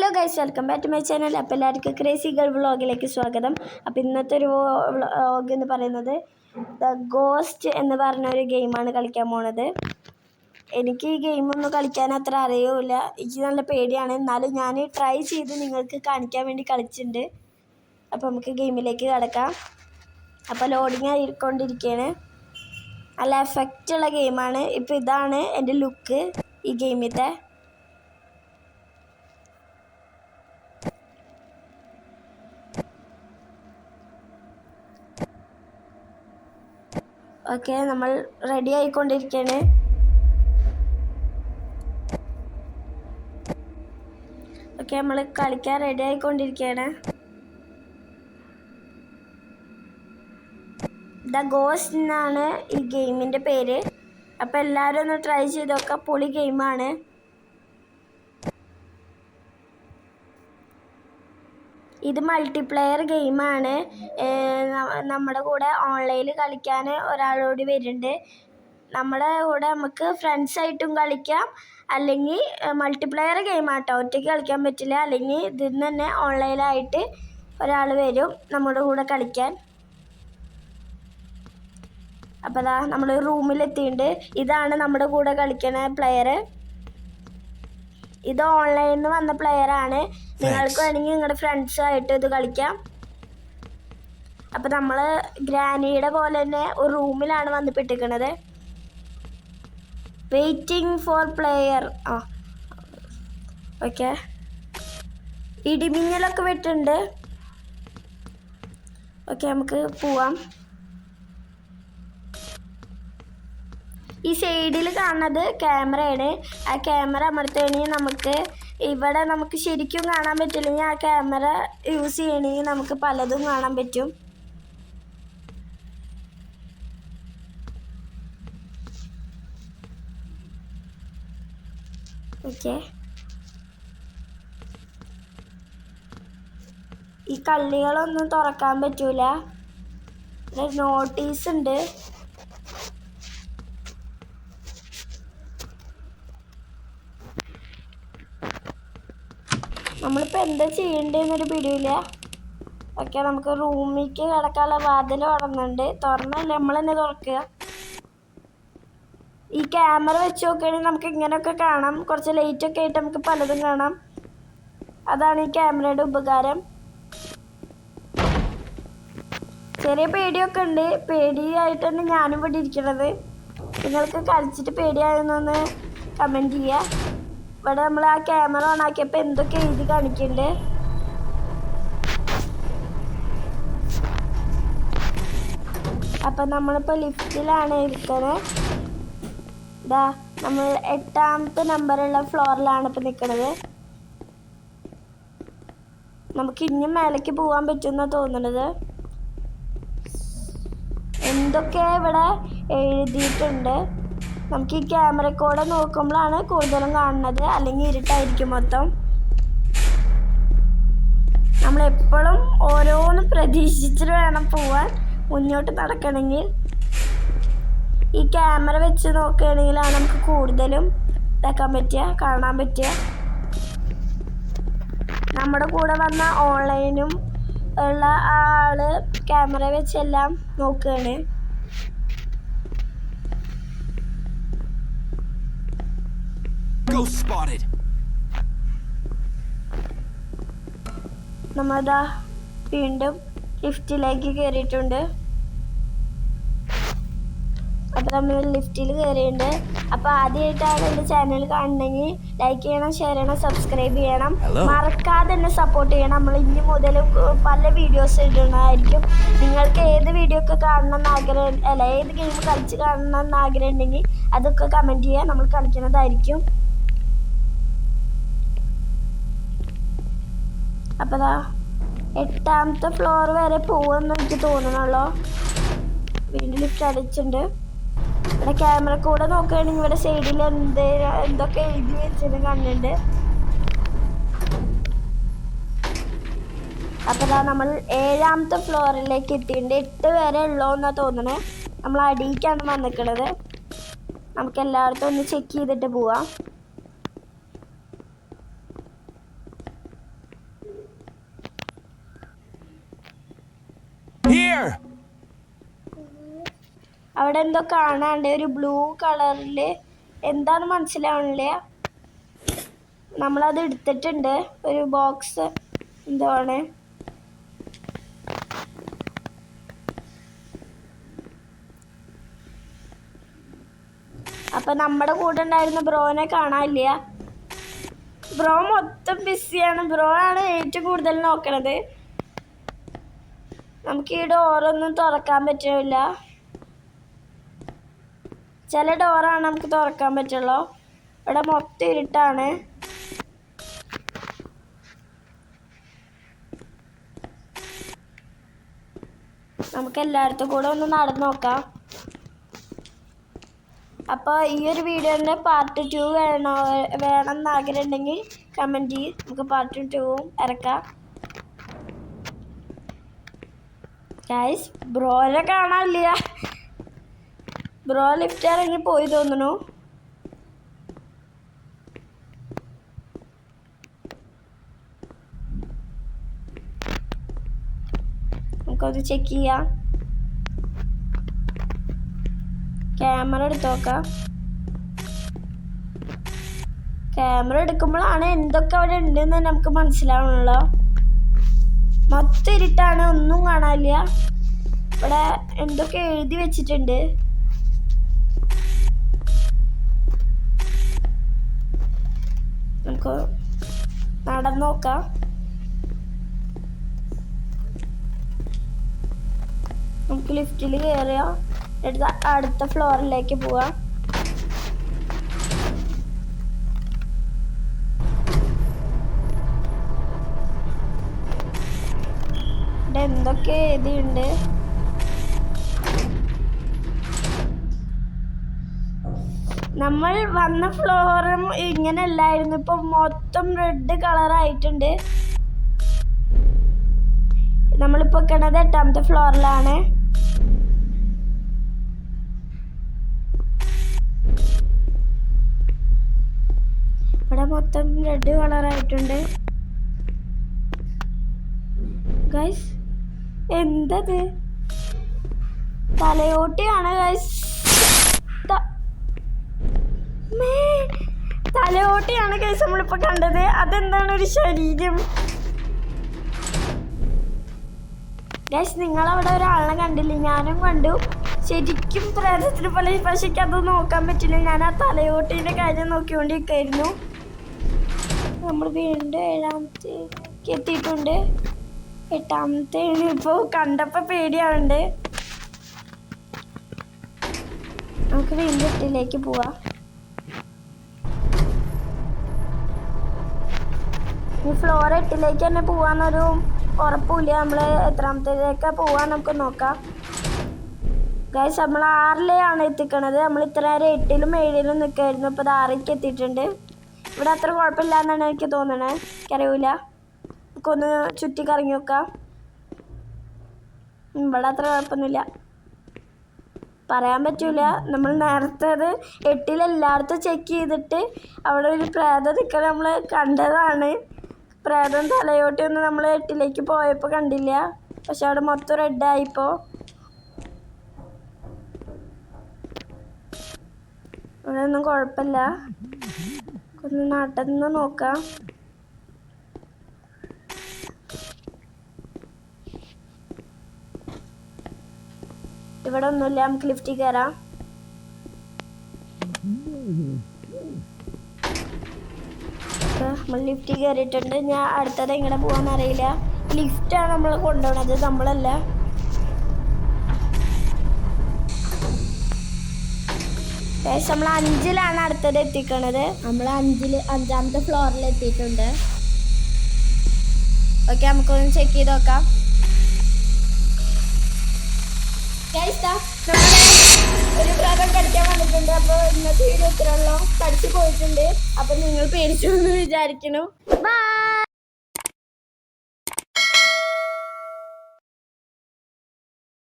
Hello guys, welcome back to my channel. അപ്പോൾ എല്ലാവർക്കും crazy girl വ്ളോഗിലേക്ക് സ്വാഗതം. അപ്പോൾ ഇന്നത്തെ ഒരു വ്ളോഗ് എന്ന് പറയുന്നത് ദ ഗോസ്റ്റ് എന്ന് പറഞ്ഞൊരു ഗെയിമാണ് കളിക്കാൻ പോണത്. എനിക്ക് ഈ ഗെയിമൊന്നും കളിക്കാൻ അത്ര അറിയില്ല, എനിക്ക് നല്ല പേടിയാണ്. എന്നാലും ഞാൻ ട്രൈ ചെയ്ത് നിങ്ങൾക്ക് കാണിക്കാൻ വേണ്ടി കളിച്ചിട്ടുണ്ട്. അപ്പോൾ നമുക്ക് ഗെയിമിലേക്ക് കടക്കാം. അപ്പോൾ ലോഡിങ് ആയിക്കൊണ്ടിരിക്കുകയാണ്. നല്ല എഫക്റ്റുള്ള ഗെയിമാണ്. ഇപ്പോൾ ഇതാണ് എൻ്റെ ലുക്ക് ഈ ഗെയിമിൻ്റെ. ഓക്കെ, നമ്മൾ റെഡി ആയിക്കൊണ്ടിരിക്കുകയാണ്. ഓക്കെ, നമ്മൾ കളിക്കാൻ റെഡി ആയിക്കൊണ്ടിരിക്കുകയാണ്. ദ ഗോസ്റ്റ് എന്നാണ് ഈ ഗെയിമിൻ്റെ പേര്. അപ്പോൾ എല്ലാവരും ഒന്ന് ട്രൈ ചെയ്തൊക്കെ, പൊളി ഗെയിമാണ്. ഇത് മൾട്ടിപ്ലെയർ ഗെയിമാണ്. നമ്മുടെ കൂടെ ഓൺലൈനിൽ കളിക്കാൻ ഒരാളോട് വരുന്നുണ്ട്. നമ്മുടെ കൂടെ നമുക്ക് ഫ്രണ്ട്സായിട്ടും കളിക്കാം, അല്ലെങ്കിൽ മൾട്ടിപ്ലെയർ ഗെയിമാട്ടോ, ഒറ്റയ്ക്ക് കളിക്കാൻ പറ്റില്ല. അല്ലെങ്കിൽ ഇതിൽ നിന്ന് തന്നെ ഓൺലൈനായിട്ട് ഒരാൾ വരും നമ്മുടെ കൂടെ കളിക്കാൻ. അപ്പോൾ അതാ നമ്മൾ റൂമിലെത്തിയിട്ടുണ്ട്. ഇതാണ് നമ്മുടെ കൂടെ കളിക്കുന്ന പ്ലെയർ. ഇത് ഓൺലൈനിൽ നിന്ന് വന്ന പ്ലെയറാണ്. നിങ്ങൾക്ക് വേണമെങ്കിൽ നിങ്ങളുടെ ഫ്രണ്ട്സായിട്ട് ഇത് കളിക്കാം. അപ്പം നമ്മൾ ഗ്രാനിയുടെ പോലെ തന്നെ ഒരു റൂമിലാണ് വന്നിട്ടിരിക്കുന്നത്. Waiting for player. ഓക്കെ, ഇടിമിന്നലൊക്കെ വിട്ടുണ്ട്. ഓക്കെ, നമുക്ക് പോവാം. ഈ സൈഡിൽ കാണുന്നത് ക്യാമറയാണ്. ആ ക്യാമറ അമർത്തുകയാണെങ്കിൽ നമുക്ക് ശരിക്കും കാണാൻ പറ്റില്ലെങ്കിൽ ആ ക്യാമറ യൂസ് ചെയ്യണമെങ്കിൽ നമുക്ക് പലതും കാണാൻ പറ്റും. ഓക്കെ, ഈ കള്ളികളൊന്നും തുറക്കാൻ പറ്റൂല. നോട്ടീസ് ഉണ്ട്. നമ്മളിപ്പോൾ എന്താ ചെയ്യേണ്ടതെന്നൊരു പിടിയില്ല. ഓക്കെ, നമുക്ക് റൂമിലേക്ക് കിടക്കാനുള്ള വാതിൽ തുറന്നല്ലേ നമ്മൾ തന്നെ തുറക്കുക. ഈ ക്യാമറ വെച്ച് നോക്കുകയാണെങ്കിൽ നമുക്ക് ഇങ്ങനെയൊക്കെ കാണാം. കുറച്ച് ലൈറ്റൊക്കെ ആയിട്ട് നമുക്ക് പലതും കാണാം. അതാണ് ഈ ക്യാമറയുടെ ഉപകാരം. ചെറിയ പേടിയൊക്കെ ഉണ്ട്. പേടിയായിട്ടാണ് ഞാനും ഇവിടെ ഇരിക്കുന്നത്. നിങ്ങൾക്ക് കളിച്ചിട്ട് പേടിയായെന്നൊന്ന് കമൻറ്റ് ചെയ്യുക. ഇവിടെ നമ്മൾ ആ ക്യാമറ ഓൺ ആക്കിയപ്പോൾ എന്തൊക്കെ എഴുതി കാണിക്കുന്നുണ്ട്. അപ്പം നമ്മളിപ്പോൾ ലിഫ്റ്റിലാണ് ഇരിക്കുന്നത്. ഇതാ നമ്മൾ 8ാമത്തെ നമ്പറുള്ള ഫ്ലോറിലാണ് ഇപ്പം നിൽക്കുന്നത്. നമുക്ക് ഇനിയും മേലേക്ക് പോകാൻ പറ്റുമെന്നാണ് തോന്നുന്നത്. എന്തൊക്കെ ഇവിടെ എഴുതിയിട്ടുണ്ട്. നമുക്ക് ഈ ക്യാമറ കൂടെ നോക്കുമ്പോഴാണ് കൂടുതലും കാണുന്നത്, അല്ലെങ്കിൽ ഇരുട്ടായിരിക്കും മൊത്തം. നമ്മളെപ്പോഴും ഓരോന്ന് പ്രതീക്ഷിച്ചിട്ട് വേണം പോവാൻ, മുന്നോട്ട് നടക്കണമെങ്കിൽ. ഈ ക്യാമറ വെച്ച് നോക്കുകയാണെങ്കിലാണ് നമുക്ക് കൂടുതലും കാണാൻ പറ്റുക. നമ്മുടെ കൂടെ വന്ന ഓൺലൈനും ഉള്ള ആള് ക്യാമറ വെച്ചെല്ലാം നോക്കുകയാണ്. നമ്മളിതാ വീണ്ടും ലിഫ്റ്റിലേക്ക് കയറിയിട്ടുണ്ട്. അപ്പോൾ നമ്മൾ ലിഫ്റ്റിൽ കയറിയിട്ടുണ്ട്. അപ്പോൾ ആദ്യമായിട്ടാണ് എൻ്റെ ചാനൽ കാണണമെങ്കിൽ ലൈക്ക് ചെയ്യണം, ഷെയർ ചെയ്യണം, സബ്സ്ക്രൈബ് ചെയ്യണം. മറക്കാതെ തന്നെ സപ്പോർട്ട് ചെയ്യണം. നമ്മൾ ഇനി മുതൽ പല വീഡിയോസ് ഇടുന്നതായിരിക്കും. നിങ്ങൾക്ക് ഏത് വീഡിയോ ഒക്കെ കാണണമെന്ന് ആഗ്രഹം, ഏത് ഗെയിം കളിച്ച് കാണണമെന്ന് ആഗ്രഹം ഉണ്ടെങ്കിൽ അതൊക്കെ കമൻറ്റ് ചെയ്യുക, നമ്മൾ കളിക്കുന്നതായിരിക്കും. അപ്പോൾ 8ാമത്തെ ഫ്ലോർ വരെ പോകുമെന്ന് എനിക്ക് തോന്നണല്ലോ. വീണ്ടും ലിഫ്റ്റ് അടിച്ചിട്ടുണ്ട്. ഇവിടെ ക്യാമറ കൂടെ നോക്കുകയാണെങ്കിൽ ഇവിടെ സൈഡിൽ എന്തൊക്കെ എഴുതി വെച്ചത് കണ്ടിട്ടുണ്ട്. അപ്പോൾ നമ്മൾ 7ാമത്തെ ഫ്ലോറിലേക്ക് എത്തിയിട്ടുണ്ട്. 8 വരെ ഉള്ളൂ എന്നാണ് തോന്നുന്നത്. നമ്മൾ അടിയിലേക്കാണ് വന്നിരിക്കുന്നത്. നമുക്ക് എല്ലായിടത്തും ഒന്ന് ചെക്ക് ചെയ്തിട്ട് പോവാം. അവിടെ എന്തോ കാണാണ്ട് ഒരു ബ്ലൂ കളറിൽ എന്താന്ന് മനസ്സിലാവണില്ല. നമ്മളത് എടുത്തിട്ടുണ്ട്. ഒരു ബോക്സ് എന്തോ ആണ്. അപ്പം നമ്മുടെ കൂടെ ഉണ്ടായിരുന്ന ബ്രോനെ കാണാനില്ല. ബ്രോ മൊത്തം ബിസിയാണ്. ബ്രോ ആണ് ഏറ്റവും കൂടുതൽ നോക്കണത്. നമുക്ക് ഈ ഡോറൊന്നും തുറക്കാൻ പറ്റില്ല. ചില ഡോറാണ് നമുക്ക് തുറക്കാൻ പറ്റുള്ളൂ. ഇവിടെ മൊത്തം ഇരുട്ടാണ്. നമുക്ക് എല്ലായിടത്തും കൂടെ ഒന്ന് നടന്നു നോക്കാം. അപ്പോൾ ഈ ഒരു വീഡിയോൻ്റെ പാർട്ട് 2 വേണമെന്ന് ആഗ്രഹം ഉണ്ടെങ്കിൽ കമൻറ്റ് ചെയ്യും. നമുക്ക് പാർട്ട് 2 ഇറക്കാം. ഗൈസ്, ബ്രോനെ കാണാനില്ല. ബ്രോ ലിഫ്റ്റ് ഇറങ്ങി പോയി തോന്നുന്നു. നമുക്കത് ചെക്ക് ചെയ്യാം. ക്യാമറ എടുത്ത് നോക്കാം. ക്യാമറ എടുക്കുമ്പോഴാണ് എന്തൊക്കെ അവിടെ ഉണ്ടെന്ന് നമുക്ക് മനസ്സിലാവണല്ലോ. മൊത്തം ഇരുട്ടാണ്, ഒന്നും കാണാനില്ല. ഇവിടെ എന്തൊക്കെ എഴുതി വെച്ചിട്ടുണ്ട്. നമുക്ക് നടന്നു നോക്കാം. നമുക്ക് ലിഫ്റ്റിൽ കയറിയ അടുത്ത ഫ്ലോറിലേക്ക് പോവാം. ഇവിടെ എന്തൊക്കെ എഴുതിയുണ്ട്. നമ്മൾ വന്ന ഫ്ലോറും ഇങ്ങനെ അല്ലായിരുന്നു. ഇപ്പൊ മൊത്തം റെഡ് കളറായിട്ടുണ്ട്. നമ്മളിപ്പോ കിടന്നത് 8ാമത്തെ ഫ്ലോറിലാണ്. ഇവിടെ മൊത്തം റെഡ് കളറായിട്ടുണ്ട്. ഗൈസ്, എന്തത്? തലയോട്ടിയാണ് ഗൈസ്. തലയോട്ടിയാണ് ഗൈസ് നമ്മളിപ്പോ കണ്ടത്. അതെന്താണ് ഒരു ശരീരം? ഗൈസ്, നിങ്ങളവിടെ ഒരാളെ കണ്ടില്ലേ? ഞാനും കണ്ടു. ശരിക്കും പ്രേതത്തിന് പോലെ. പക്ഷേ അത് നോക്കാൻ പറ്റില്ല. ഞാൻ ആ തലയോട്ടീൻ്റെ കാര്യം നോക്കിക്കൊണ്ടിരിക്കായിരുന്നു. നമ്മൾ വീണ്ടും 7ാമത്തേക്ക് എത്തിയിട്ടുണ്ട്. 8ാമത്തെ ഇപ്പോൾ കണ്ടപ്പോൾ പേടിയാവുന്നുണ്ട്. നമുക്ക് വീണ്ടും 8ലേക്ക് പോവാം. ഈ ഫ്ലോർ 8ലേക്ക് തന്നെ പോവാന്നൊരു ഉറപ്പില്ല. നമ്മൾ എത്രാമത്തേക്കാ പോവാൻ നമുക്ക് നോക്കാം. ഗൈസ്, നമ്മൾ 6ലാണ് എത്തിക്കണത്. നമ്മൾ ഇത്ര നേരം 8ലും 7ലും നിൽക്കായിരുന്നു. ഇപ്പോൾ 6ലേക്ക് എത്തിയിട്ടുണ്ട്. ഇവിടെ അത്ര കുഴപ്പമില്ല എന്നാണ് എനിക്ക് തോന്നണേ. എനിക്കറിയില്ല. നമുക്കൊന്ന് ചുറ്റി കറങ്ങി നോക്കാം. ഇവിടെ അത്ര കുഴപ്പമൊന്നുമില്ല. പറയാൻ പറ്റൂല. നമ്മൾ നേരത്തെ 8ൽ എല്ലായിടത്തും ചെക്ക് ചെയ്തിട്ട് അവിടെ ഒരു പ്രേതം നിൽക്കണ നമ്മൾ കണ്ടതാണ്. പ്രേതം തലയോട്ടിയൊന്നും നമ്മൾ 8ലേക്ക് പോയപ്പോൾ കണ്ടില്ല. പക്ഷെ അവിടെ മൊത്തം റെഡായിപ്പോൾ. ഇവിടെ ഒന്നും കുഴപ്പമില്ല. ഒന്ന് നടന്ന് നോക്കാം. ഇവിടെ ഒന്നുമില്ല. നമുക്ക് ലിഫ്റ്റിൽ കയറാം. നമ്മൾ ലിഫ്റ്റിൽ കയറിയിട്ടുണ്ട്. ഞാൻ അടുത്തത് എങ്ങനെ പോകാൻ അറിയില്ല. ലിഫ്റ്റാണ് നമ്മൾ കൊണ്ടുപോകണത്, നമ്മളല്ല. നമ്മൾ 5ലാണ് അടുത്തത് എത്തിക്കണത്. നമ്മൾ 5ാമത്തെ ഫ്ലോറിൽ എത്തിയിട്ടുണ്ട്. ഓക്കെ, നമുക്കൊന്ന് ചെക്ക് ചെയ്ത് നോക്കാം. ഒരു പ്രേതം കടിക്കാൻ വന്നിട്ടുണ്ട്. അപ്പോൾ ഇന്നത്തെ വീഡിയോ ഇത്രയുള്ളൂ. കടിച്ചു പോയിട്ടുണ്ട്. അപ്പം നിങ്ങൾ പേടിച്ചു എന്ന് വിചാരിക്കുന്നു. ബൈ.